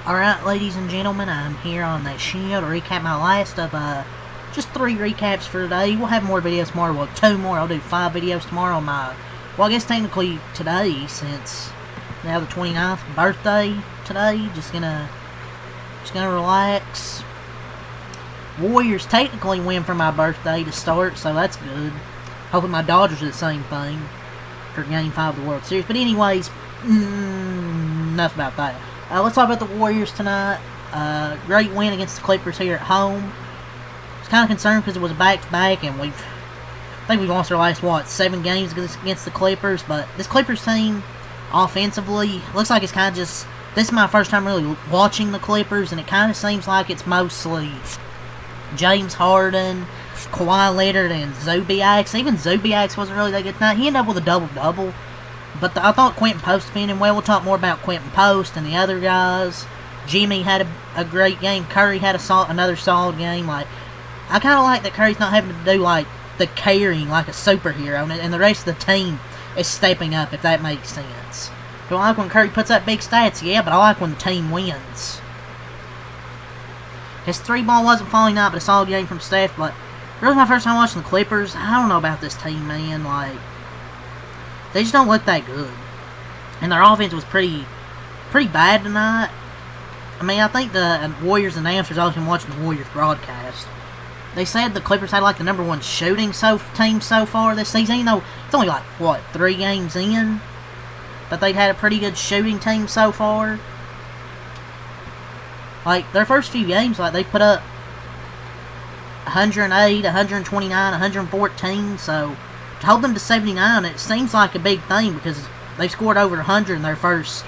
Alright, ladies and gentlemen, I'm here on the show to recap my last of, just 3 recaps for today. We'll have more videos tomorrow, well, 2 more. I'll do 5 videos tomorrow on my, well, I guess technically today, since now the 29th birthday today. Just gonna relax. Warriors technically win for my birthday to start, so that's good. Hoping my Dodgers do the same thing for Game 5 of the World Series. But anyways, enough about that. Let's talk about the Warriors tonight. Great win against the Clippers here at home. I was kind of concerned because it was a back-to-back, and I think we've lost our last, 7 games against the Clippers. But this Clippers team, offensively, looks like it's kind of just... This is my first time really watching the Clippers, and it kind of seems like it's mostly James Harden, Kawhi Leonard, and Zubac. Even Zubac wasn't really that good tonight. He ended up with a double-double. But I thought Quentin Post defended well. We'll talk more about Quentin Post and the other guys. Jimmy had a great game. Curry had another solid game. I kind of like that Curry's not having to do, the carrying like a superhero. And the rest of the team is stepping up, if that makes sense. Do I like when Curry puts up big stats? Yeah, but I like when the team wins. His 3-ball wasn't falling out, but a solid game from Steph. But really my first time watching the Clippers. I don't know about this team, man. They just don't look that good. And their offense was pretty bad tonight. I mean, I think the Warriors announcers, I've been watching the Warriors broadcast. They said the Clippers had the number 1 shooting team so far this season. You know, it's only 3 games in. But they'd had a pretty good shooting team so far. Their first few games, they put up 108, 129, 114, so... To hold them to 79, it seems like a big thing because they scored over 100 in their first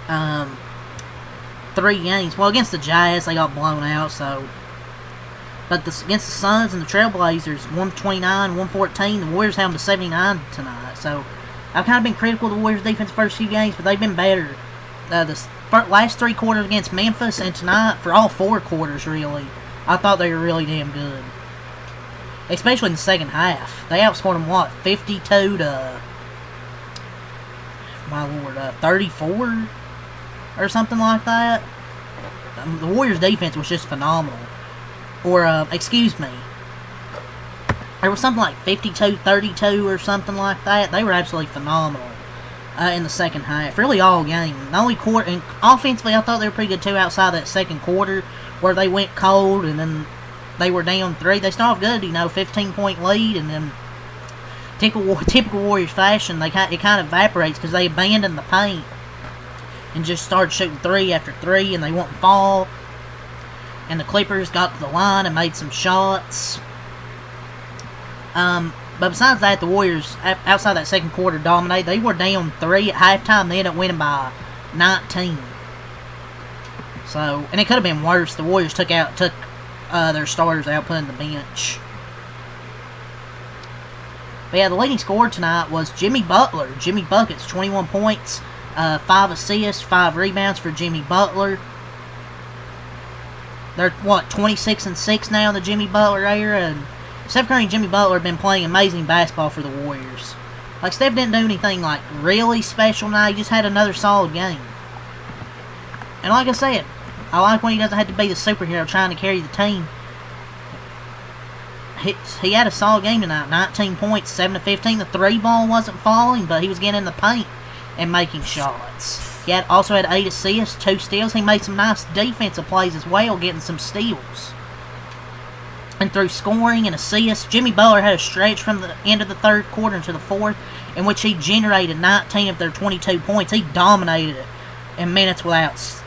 3 games. Well, against the Jazz, they got blown out, so... But against the Suns and the Trailblazers, 129, 114, the Warriors held them to 79 tonight. So, I've kind of been critical of the Warriors' defense first few games, but they've been better. The last 3 quarters against Memphis and tonight, for all 4 quarters, really, I thought they were really damn good. Especially in the second half. They outscored them, 52 to... My lord, 34? Or something like that. The Warriors' defense was just phenomenal. Or, excuse me. There was something like 52-32 or something like that. They were absolutely phenomenal in the second half. Really all game. The only quarter... And offensively, I thought they were pretty good, too, outside that second quarter, where they went cold and then... They were down 3. They started off good, 15-point lead, and then typical Warriors fashion, it kind of evaporates because they abandoned the paint and just started shooting 3 after 3, and they wouldn't fall. And the Clippers got to the line and made some shots. But besides that, the Warriors, outside that second quarter, dominated. They were down 3 at halftime. They ended up winning by 19. So, and it could have been worse. The Warriors took their starters out, putting the bench. But yeah, the leading scorer tonight was Jimmy Butler. Jimmy Buckets, 21 points, 5 assists, 5 rebounds for Jimmy Butler. They're, 26-6 now in the Jimmy Butler era, and Steph Curry and Jimmy Butler have been playing amazing basketball for the Warriors. Steph didn't do anything, really special tonight. He just had another solid game. And like I said, I like when he doesn't have to be the superhero trying to carry the team. He had a solid game tonight. 19 points, 7 to 15. The 3-ball wasn't falling, but he was getting in the paint and making shots. He also had 8 assists, 2 steals. He made some nice defensive plays as well, getting some steals. And through scoring and assists, Jimmy Butler had a stretch from the end of the 3rd quarter into the 4th, in which he generated 19 of their 22 points. He dominated it in minutes without...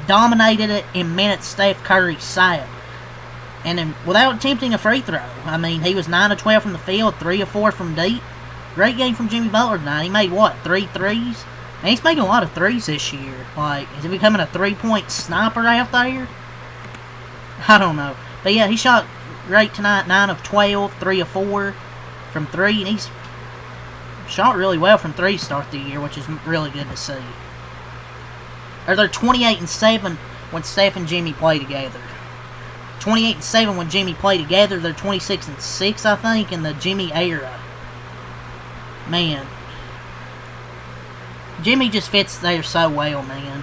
dominated it in minutes Steph Curry sat. And then, without attempting a free throw. I mean, he was 9 of 12 from the field, 3 of 4 from deep. Great game from Jimmy Butler tonight. He made, 3 threes? And he's making a lot of threes this year. Is he becoming a 3-point sniper out there? I don't know. But yeah, he shot great tonight, 9 of 12, 3 of 4 from 3. And he's shot really well from 3 to start the year, which is really good to see. They're 28-7 when Steph and Jimmy play together. 28-7 when Jimmy played together. They're 26-6, I think, in the Jimmy era. Man. Jimmy just fits there so well, man.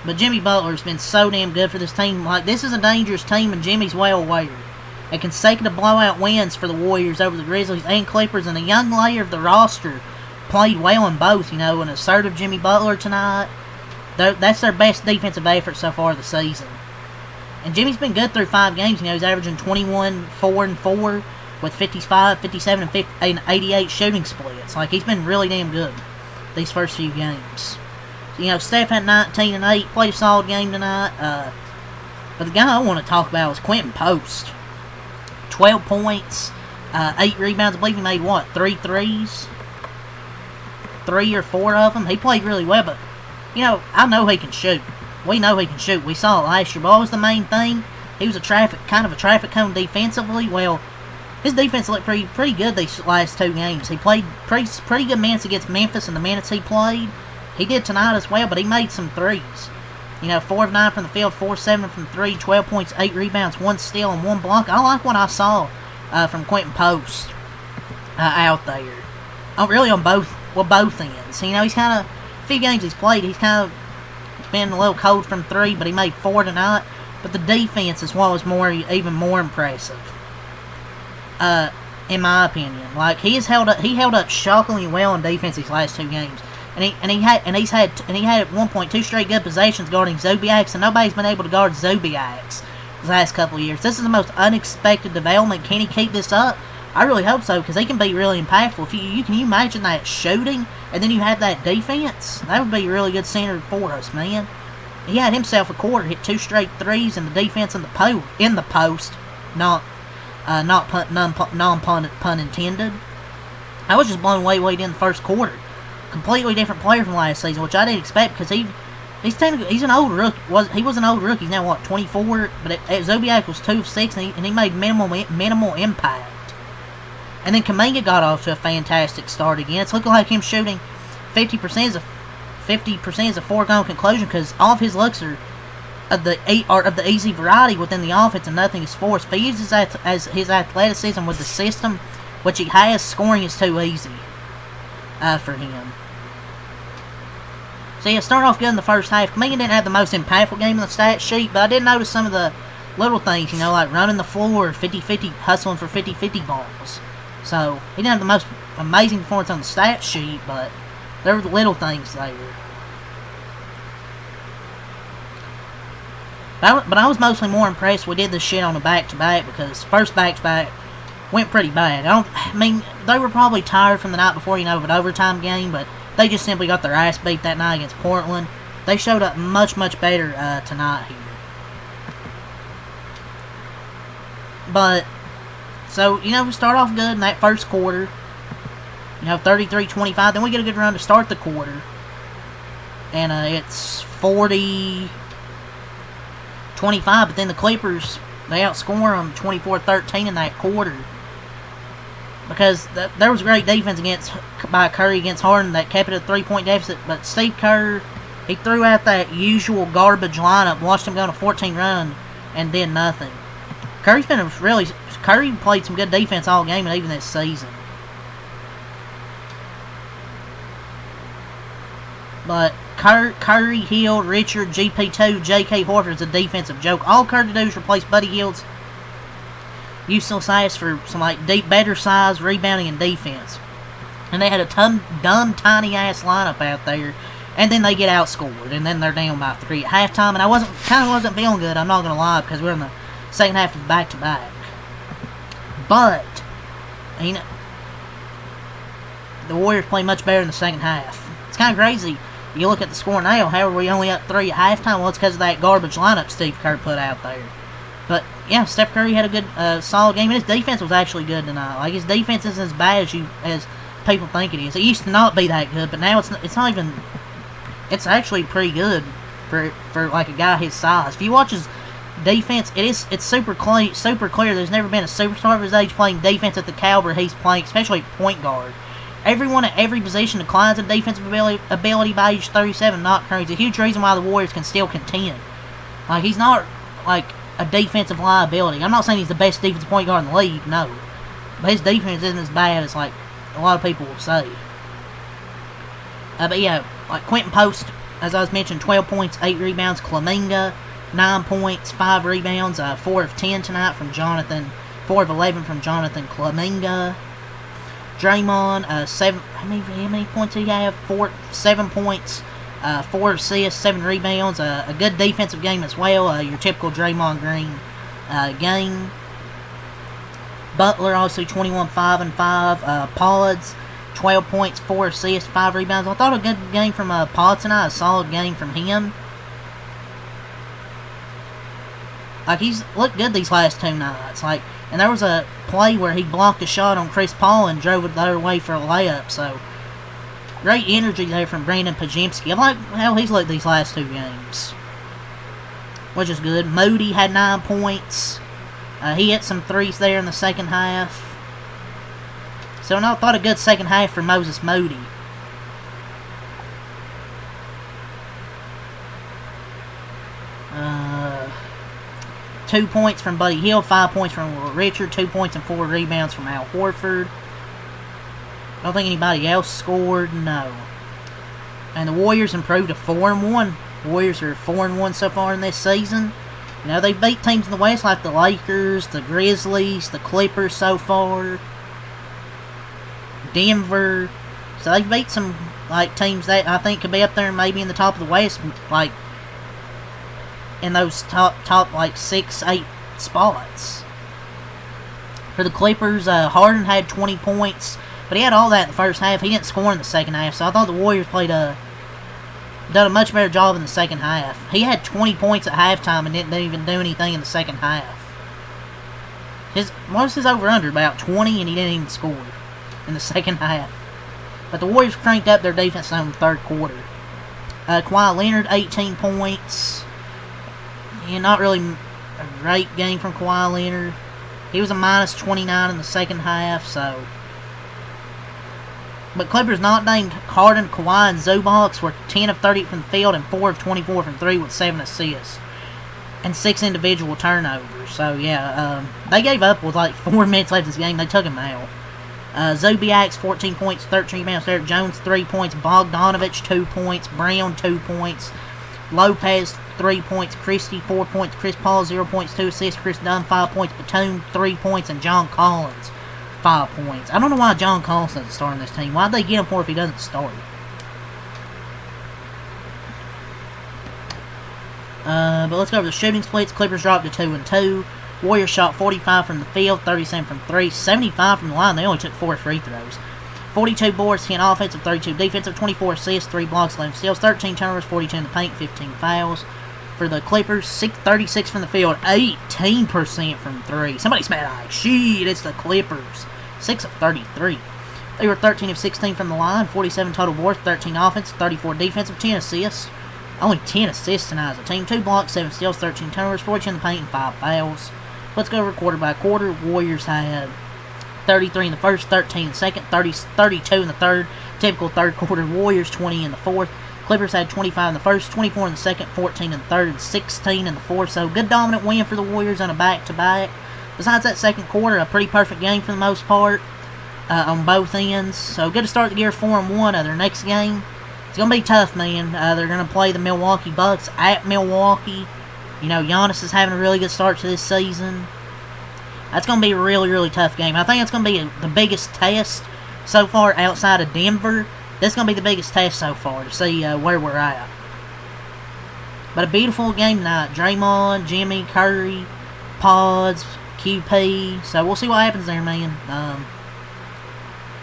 But Jimmy Butler's been so damn good for this team. Like, this is a dangerous team, and Jimmy's well aware. And consecutive blowout wins for the Warriors over the Grizzlies and Clippers, and a young layer of the roster played well in both. You know, an assertive Jimmy Butler tonight. That's their best defensive effort so far this season. And Jimmy's been good through 5 games. You know, he's averaging 21, 4, and 4 with 55, 57, and 88 shooting splits. Like, he's been really damn good these first few games. You know, Steph had 19 and 8, played a solid game tonight. But the guy I want to talk about is Quentin Post. 12 points, 8 rebounds. I believe he made, 3 threes? 3 or 4 of them. He played really well, but, you know, I know he can shoot. We know he can shoot. We saw it last year, but what was the main thing? He was kind of a traffic cone defensively. Well, his defense looked pretty good these last 2 games. He played pretty good minutes against Memphis, and the minutes he played, he did tonight as well, but he made some threes. You know, 4 of 9 from the field, 4 of 7 from 3, 12 points, 8 rebounds, 1 steal, and 1 block. I like what I saw from Quentin Post out there. Really on both ends. You know, he's kind of, a few games he's played, he's kind of been a little cold from 3, but he made 4 tonight. But the defense is what was even more impressive, in my opinion. Like, he held up shockingly well in defense these last 2 games. And he had at one point 2 straight good possessions guarding Zubiacs, and nobody's been able to guard Zubiacs the last couple of years. This is the most unexpected development. Can he keep this up? I really hope so, because he can be really impactful. If you imagine that shooting, and then you have that defense, that would be a really good center for us, man. He had himself a quarter, hit 2 straight threes, and the defense in the post, non pun intended. I was just blown away way in the first quarter. Completely different player from last season, which I didn't expect, because he's an old rookie. He was an old rookie. He's now 24. But Zubiak was 2 of 6, and he made minimal impact. And then Kuminga got off to a fantastic start again. It's looking like him shooting 50% is a foregone conclusion, because all of his looks are of the easy variety within the offense, and nothing is forced. If he uses as his athleticism with the system, which he has, scoring is too easy for him. So yeah, start off good in the first half. Kuminga didn't have the most impactful game in the stat sheet, but I did notice some of the little things, you know, like running the floor, 50-50, hustling for 50-50 balls. So, he didn't have the most amazing performance on the stat sheet, but there were the little things there. But I was mostly more impressed we did this shit on a back-to-back, because first back-to-back went pretty bad. I mean, they were probably tired from the night before, you know, of an overtime game, but they just simply got their ass beat that night against Portland. They showed up much, much better tonight here. But, so, you know, we start off good in that first quarter. You know, 33-25. Then we get a good run to start the quarter. And it's 40-25. But then the Clippers, they outscore them 24-13 in that quarter. Because there was great defense by Curry against Harden that kept it a 3-point deficit. But Steve Kerr, he threw out that usual garbage lineup, watched him go on a 14 run, and did nothing. Curry played some good defense all game and even this season. But Curry, Hill, Richard, GP2, J.K. Horford is a defensive joke. All Curry to do is replace Buddy Hield's useless ass for some better size, rebounding, and defense. And they had a dumb, tiny-ass lineup out there. And then they get outscored. And then they're down by 3 at halftime. And I wasn't feeling good, I'm not going to lie, because we're in the second half of the back-to-back. But, you know, the Warriors play much better in the second half. It's kind of crazy. You look at the score now, how are we only up 3 at halftime? Well, it's because of that garbage lineup Steve Kerr put out there. But, yeah, Steph Curry had a good, solid game, and his defense was actually good tonight. Like, his defense isn't as bad as people think it is. It used to not be that good, but now it's not even... It's actually pretty good for like, a guy his size. If you watch his defense, it's super clear. There's never been a superstar of his age playing defense at the caliber he's playing, especially point guard. Everyone at every position declines in defensive ability by age 37. Not crazy. A huge reason why the Warriors can still contend. Like, he's not, like, a defensive liability. I'm not saying he's the best defensive point guard in the league, no. But his defense isn't as bad as, like, a lot of people will say. But yeah, like Quentin Post, as I was mentioning, 12 points, 8 rebounds. Kuminga, 9 points, 5 rebounds. 4 of 10 tonight from Jonathan. 4 of 11 from Jonathan Kuminga. Draymond, 7. How many points did he have? 7 points, 4 assists, 7 rebounds. A good defensive game as well. Your typical Draymond Green game. Butler also 21, 5 and 5. Pollard, 12 points, 4 assists, 5 rebounds. I thought a good game from Pollard tonight. A solid game from him. Like, he's looked good these last 2 nights. Like, and there was a play where he blocked a shot on Chris Paul and drove it the other way for a layup. So, great energy there from Brandon Podziemski. I like how he's looked these last 2 games, which is good. Moody had 9 points. He hit some threes there in the second half. So I thought a good second half for Moses Moody. Uh, 2 points from Buddy Hield, 5 points from Richard, 2 points and 4 rebounds from Al Horford. I don't think anybody else scored, no. And the Warriors improved to 4-1. Warriors are 4-1 so far in this season. You know, they beat teams in the West like the Lakers, the Grizzlies, the Clippers so far, Denver. So they beat some like teams that I think could be up there maybe in the top of the West, like in those top like 6, 8 spots. For the Clippers, Harden had 20 points, but he had all that in the first half. He didn't score in the second half, so I thought the Warriors done a much better job in the second half. He had 20 points at halftime and didn't even do anything in the second half. What was his over-under? About 20, and he didn't even score in the second half. But the Warriors cranked up their defense in the third quarter. Kawhi Leonard, 18 points. Yeah, not really a great game from Kawhi Leonard. He was a minus 29 in the second half, so... But Clippers not named Harden, Kawhi, and Zubac were 10 of 30 from the field and 4 of 24 from 3 with 7 assists. And 6 individual turnovers. So, yeah, they gave up with like 4 minutes left in this game. They took him out. Zubac, 14 points, 13 rebounds. Derek Jones, 3 points. Bogdanovich, 2 points. Brown, 2 points. Lopez, 3 points. Christie, 4 points. Chris Paul, 0 points, 2 assists. Chris Dunn, 5 points. Batum, 3 points. And John Collins, 5 points. I don't know why John Collins doesn't start on this team. Why'd they get him for if he doesn't start? But let's go over the shooting splits. Clippers dropped to 2-2. Warriors shot 45 from the field, 37 from 3, 75 from the line. They only took 4 free throws. 42 boards, 10 offensive, 32 defensive, 24 assists, 3 blocks, 11 steals, 13 turnovers, 42 in the paint, 15 fouls. For the Clippers, 36 from the field, 18% from 3. Somebody's mad eye. Shit, it's the Clippers. 6 of 33. They were 13 of 16 from the line, 47 total boards, 13 offense, 34 defensive, 10 assists. Only 10 assists tonight as a team. 2 blocks, 7 steals, 13 turnovers, 42 in the paint, and 5 fouls. Let's go over quarter by quarter. Warriors had 33 in the first, 13 in the second, 32 in the third. Typical third quarter. Warriors 20 in the fourth. Clippers had 25 in the first, 24 in the second, 14 in the third, and 16 in the fourth. So good dominant win for the Warriors on a back-to-back. Besides that second quarter, a pretty perfect game for the most part on both ends. So good to start the year 4-1. Their next game, it's going to be tough, man. They're going to play the Milwaukee Bucks at Milwaukee. You know, Giannis is having a really good start to this season. That's going to be a really, really tough game. I think it's going to be the biggest test so far outside of Denver. This is going to be the biggest test so far to see where we're at. But a beautiful game tonight. Draymond, Jimmy, Curry, Pods, QP. So we'll see what happens there, man.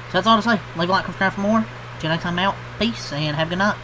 So that's all to say. Leave a like, subscribe for more. Till next time out. Peace, and have a good night.